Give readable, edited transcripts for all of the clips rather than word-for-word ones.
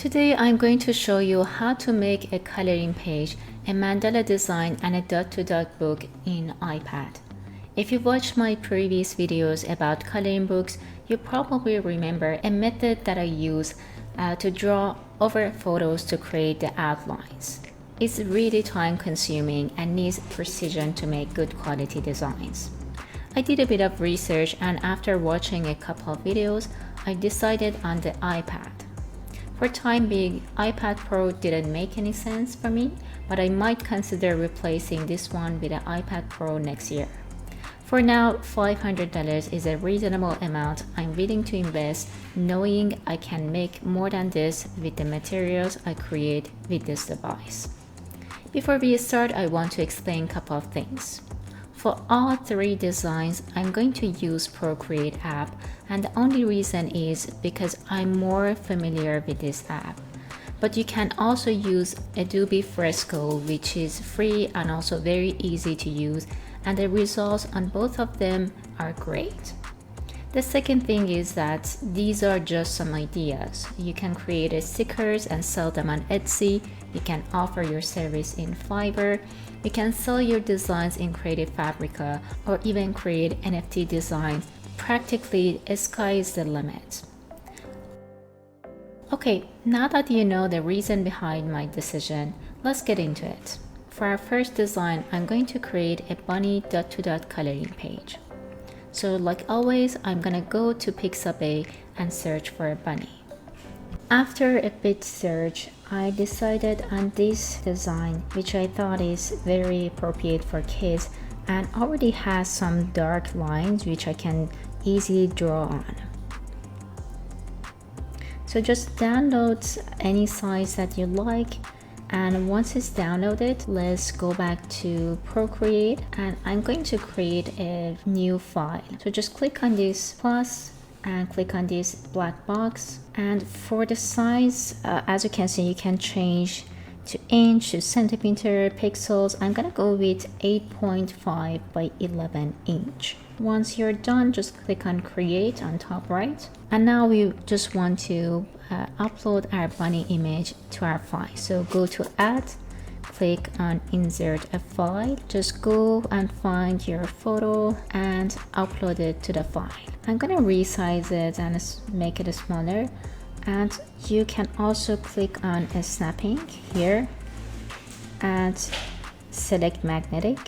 Today I'm going to show you how to make a coloring page, a mandala design and a dot-to-dot book in iPad. If you watched my previous videos about coloring books, you probably remember a method that I use to draw over photos to create the outlines. It's really time consuming and needs precision to make good quality designs. I did a bit of research, and after watching a couple of videos, I decided on the iPad. For time being, iPad Pro didn't make any sense for me, but I might consider replacing this one with an iPad Pro next year. For now, $500 is a reasonable amount I'm willing to invest, knowing I can make more than this with the materials I create with this device. Before we start, I want to explain a couple of things. For all three designs, I'm going to use Procreate app, and the only reason is because I'm more familiar with this app. But you can also use Adobe Fresco, which is free and also very easy to use, and the results on both of them are great. The second thing is that these are just some ideas. You can create stickers and sell them on Etsy. You can offer your service in Fiverr. You can sell your designs in Creative Fabrica or even create NFT designs. Practically, sky is the limit. Okay, now that you know the reason behind my decision, let's get into it. For our first design, I'm going to create a bunny dot-to-dot coloring page. So like always, I'm gonna go to Pixabay and search for a bunny. After a bit search, I decided on this design, which I thought is very appropriate for kids and already has some dark lines which I can easily draw on. So just download any size that you like, and once it's downloaded, let's go back to Procreate, and I'm going to create a new file. So just click on this plus and click on this black box, and for the size, as you can see, you can change to inch, to centimeter, pixels. I'm gonna go with 8.5 by 11 inch. Once you're done, just click on create on top right, and now we just want to upload our bunny image to our file. So go to add, click on insert a file, just go and find your photo and upload it to the file. I'm gonna resize it and make it smaller, and you can also click on a snapping here and select magnetic.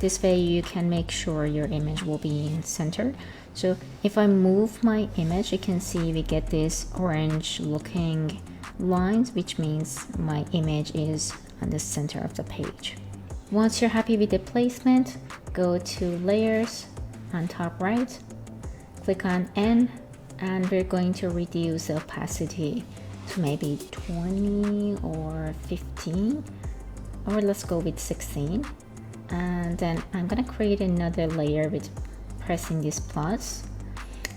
This way you can make sure your image will be in center. So if I move my image, you can see we get this orange looking lines, which means my image is on the center of the page. Once you're happy with the placement, go to layers on top right, click on N, and we're going to reduce the opacity to maybe 20 or 15, or let's go with 16. And then I'm gonna create another layer with pressing this plus,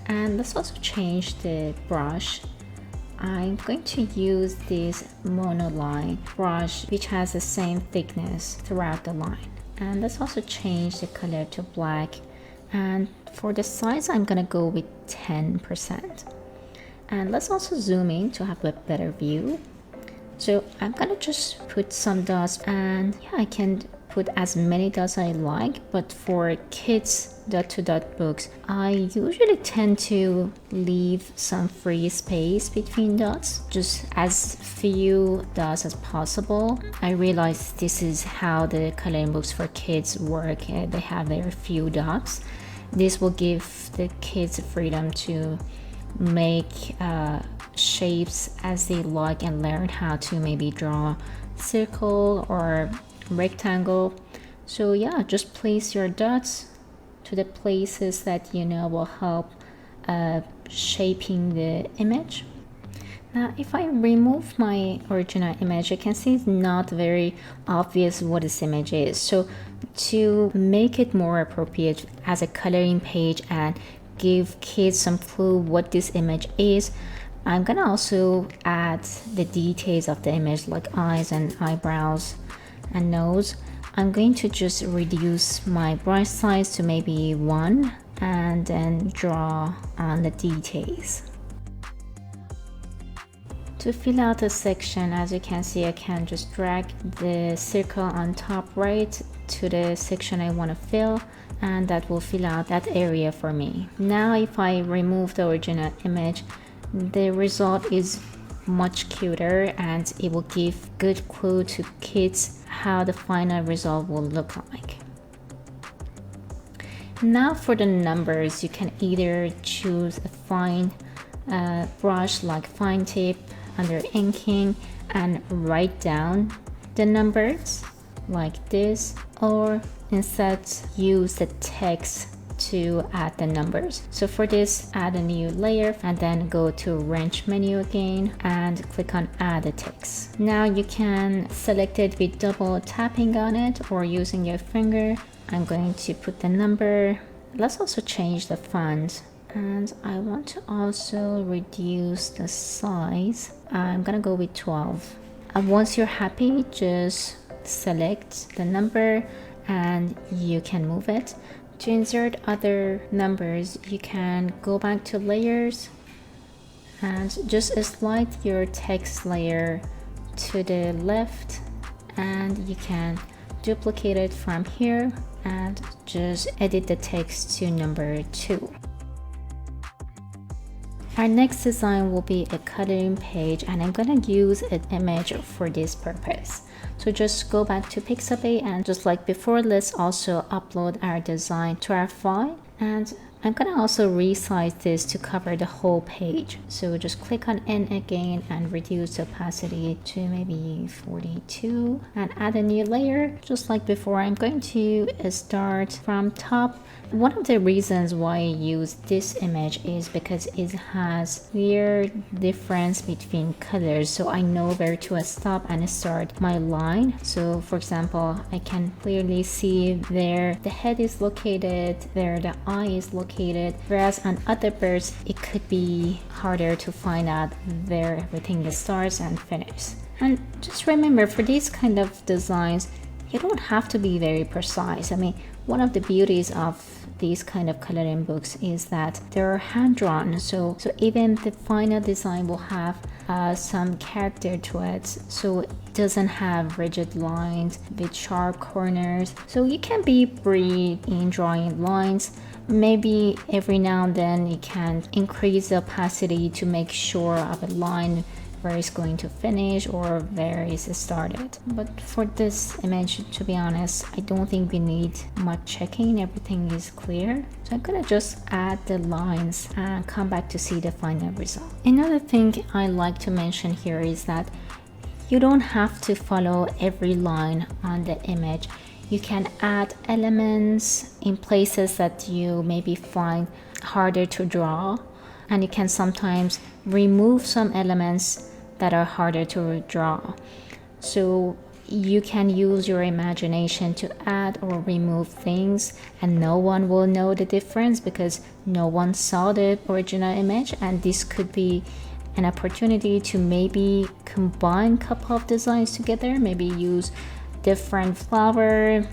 and let's also change the brush. I'm going to use this monoline brush, which has the same thickness throughout the line, and let's also change the color to black, and for the size I'm gonna go with 10%, and let's also zoom in to have a better view. So I'm gonna just put some dots, and yeah, I can put as many dots I like, but for kids dot-to-dot books, I usually tend to leave some free space between dots, just as few dots as possible. I realize this is how the coloring books for kids work. They have their few dots. This will give the kids freedom to make shapes as they like and learn how to maybe draw circle or rectangle. So yeah, just place your dots to the places that you know will help shaping the image. Now if I remove my original image, you can see it's not very obvious what this image is. So to make it more appropriate as a coloring page and give kids some clue what this image is, I'm gonna also add the details of the image like eyes and eyebrows and nose. I'm going to just reduce my brush size to maybe 1 and then draw on the details. To fill out a section, as you can see, I can just drag the circle on top right to the section I want to fill, and that will fill out that area for me. Now if I remove the original image, the result is much cuter and it will give good clue to kids how the final result will look like. Now for the numbers, you can either choose a fine brush like fine tip under inking and write down the numbers like this, or instead use the text to add the numbers. So for this, add a new layer and then go to wrench menu again and click on add a text. Now you can select it with double tapping on it or using your finger. I'm going to put the number. Let's also change the font, and I want to also reduce the size. I'm gonna go with 12. And once you're happy, just select the number and you can move it. To insert other numbers, you can go back to layers and just slide your text layer to the left, and you can duplicate it from here and just edit the text to number 2. Our next design will be a coloring page, and I'm gonna use an image for this purpose. So just go back to Pixabay, and just like before, let's also upload our design to our file. And I'm gonna also resize this to cover the whole page. So just click on N again and reduce the opacity to maybe 42 and add a new layer. Just like before, I'm going to start from top. One of the reasons why I use this image is because it has clear difference between colors, so I know where to stop and start my line. So for example, I can clearly see where the head is located, where the eye is located, whereas on other birds it could be harder to find out where everything starts and finishes. And just remember, for these kind of designs, you don't have to be very precise. I mean, one of the beauties of these kind of coloring books is that they're hand-drawn, so even the final design will have some character to it, so it doesn't have rigid lines with sharp corners. So you can be free in drawing lines. Maybe every now and then you can increase the opacity to make sure of a line where it's going to finish or where it's started. But for this image, to be honest, I don't think we need much checking. Everything is clear. So I'm gonna just add the lines and come back to see the final result. Another thing I like to mention here is that you don't have to follow every line on the image. You can add elements in places that you maybe find harder to draw, and you can sometimes remove some elements that are harder to draw. So you can use your imagination to add or remove things, and no one will know the difference because no one saw the original image. And this could be an opportunity to maybe combine a couple of designs together, maybe use different flower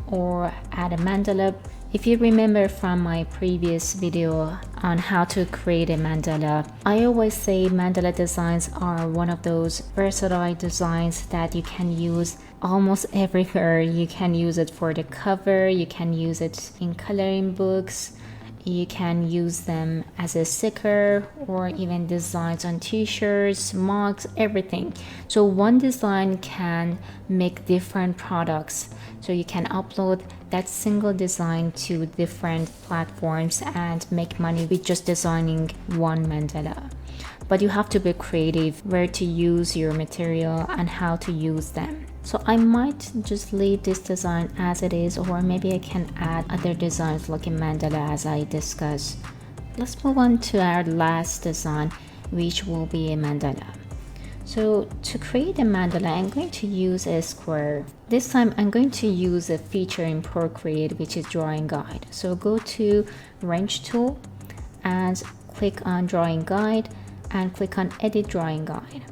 or add a mandala. If you remember from my previous video on how to create a mandala, I always say mandala designs are one of those versatile designs that you can use almost everywhere. You can use it for the cover, you can use it in coloring books, you can use them as a sticker or even designs on t-shirts, mugs, everything. So one design can make different products. So you can upload that single design to different platforms and make money with just designing one mandala. But you have to be creative where to use your material and how to use them. So I might just leave this design as it is, or maybe I can add other designs like a mandala as I discussed. Let's move on to our last design, which will be a mandala. So to create a mandala, I'm going to use a square. This time I'm going to use a feature in Procreate, which is drawing guide. So go to wrench tool and click on drawing guide and click on edit drawing guide.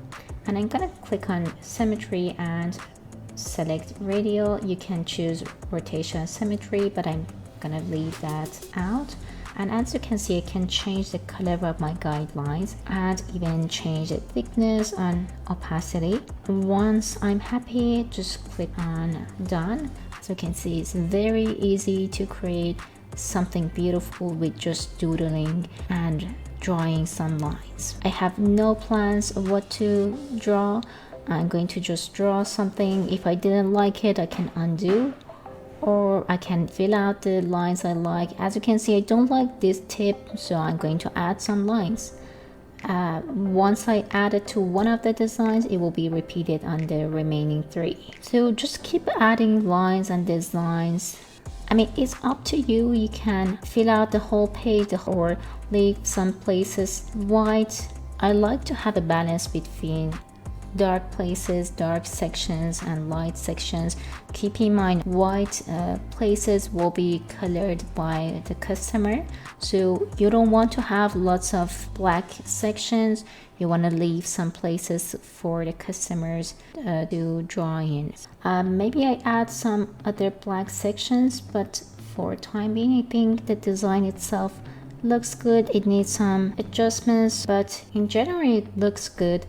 And I'm gonna click on symmetry and select radial. You can choose rotation symmetry, but I'm gonna leave that out. And as you can see, I can change the color of my guidelines and even change the thickness and opacity. Once I'm happy, just click on done. As you can see, it's very easy to create something beautiful with just doodling and drawing some lines. I have no plans of what to draw. I'm going to just draw something. If I didn't like it, I can undo, or I can fill out the lines I like. As you can see, I don't like this tip, so I'm going to add some lines. Once I add it to one of the designs, it will be repeated on the remaining 3. So just keep adding lines and designs. I mean, it's up to you. You can fill out the whole page or leave some places white. I like to have a balance between dark places, dark sections, and light sections. Keep in mind, white places will be colored by the customer, so you don't want to have lots of black sections. You want to leave some places for the customers to draw in. Maybe I add some other black sections, but for time being, I think the design itself looks good. It needs some adjustments, but in general it looks good.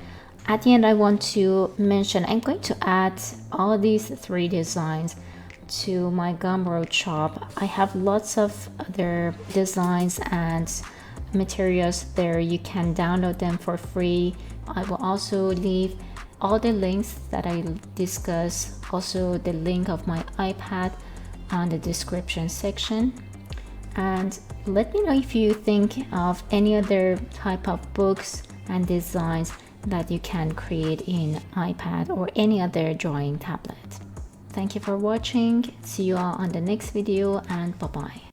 At the end, I want to mention I'm going to add all these 3 designs to my Gumroad shop. I have lots of other designs and materials there. You can download them for free. I will also leave all the links that I discuss, also the link of my iPad on the description section. And let me know if you think of any other type of books and designs that you can create in iPad or any other drawing tablet. Thank you for watching. See you all on the next video, and bye bye.